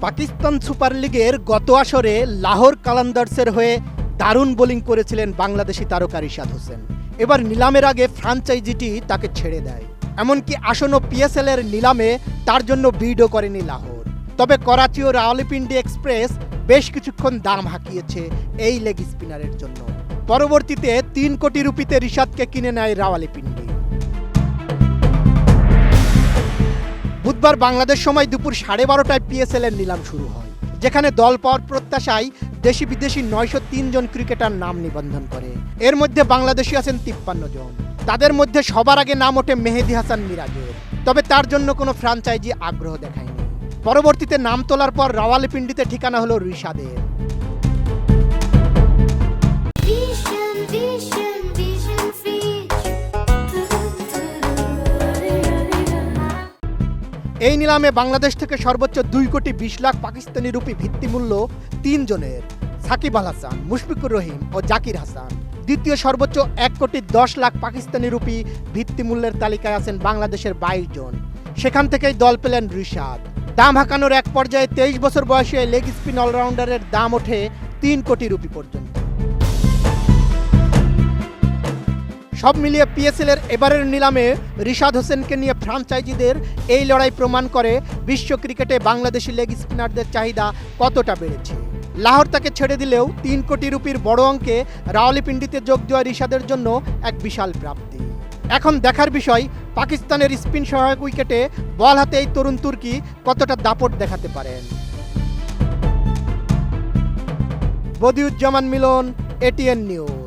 Pakistan super লিগের গত আসরে লাহোর কালান্দার্সের হয়ে দারুণ বোলিং করেছিলেন বাংলাদেশি তারকা রিশাদ হোসেন। এবার নিলামের আগে ফ্রাঞ্চাইজিটি তাকে ছেড়ে দেয়। এমনকি আসন্ন পিএসএল এর নিলামে তার জন্য বিডও করেনি লাহোর। তবে করাচি ও রাওয়ালপিন্ডি এক্সপ্রেস বেশ কিছুক্ষণ দাম হাঁকিয়েছে এই লেগ স্পিনারের জন্য। পরবর্তীতে ৩ কোটি রুপিতে রিশাদকে কিনে নেয় রাওয়ালপিন্ডি। বুধবার বাংলাদেশ সময় দুপুর 12:30টায় পিএসএল এর নিলাম শুরু হয়, যেখানে দল পাওয়ার প্রত্যাশায় দেশি বিদেশি 903 জন ক্রিকেটার নাম নিবন্ধন করে। এর মধ্যে বাংলাদেশি আছেন 53 জন। তাদের মধ্যে সবার আগে নাম ওঠে মেহেদী হাসান মিরাজের, তবে তার জন্য কোনো ফ্র্যাঞ্চাইজি আগ্রহ দেখায়নি। পরবর্তীতে নাম তোলার পর রাওয়ালপিন্ডিতে ঠিকানা হলো রিশাদের। এই নিলামে বাংলাদেশ থেকে সর্বোচ্চ 2 কোটি 20 লাখ পাকিস্তানি রুপি ভিত্তিমূল্য 3 জনের, সাকিব আল হাসান, মুশফিকুর রহিম ও জাকির হাসান। দ্বিতীয় সর্বোচ্চ 1 কোটি 10 লাখ পাকিস্তানি রুপি ভিত্তিমূল্যের তালিকায় আছেন বাংলাদেশের 22 জন। সেখান থেকেই দল পেলেন রিশাদ। দাম হাঁকানোর এক পর্যায়ে 23 বছর বয়সী লেগ স্পিন অলরাউন্ডারের দাম ওঠে 3 কোটি রুপি পর্যন্ত। সব মিলিয়ে পিএসএল এর এবারের নিলামে রিশাদ হোসেনকে নিয়ে ফ্রাঞ্চাইজিদের এই লড়াই প্রমাণ করে বিশ্ব ক্রিকেটে বাংলাদেশি লেগ স্পিনারদের চাহিদা কতটা বেড়েছে। লাহোর তাকে ছেড়ে দিলেও 3 কোটি রুপির বড় অঙ্কে রাওয়ালপিন্ডিতে যোগ দেওয়া রিশাদের জন্য এক বিশাল প্রাপ্তি। এখন দেখার বিষয় পাকিস্তানের স্পিন সহায়ক উইকেটে বল হাতে এই তরুণ তুর্কি কতটা দাপট দেখাতে পারেন। বদিউজ্জামান মিলন, এটিএন নিউজ।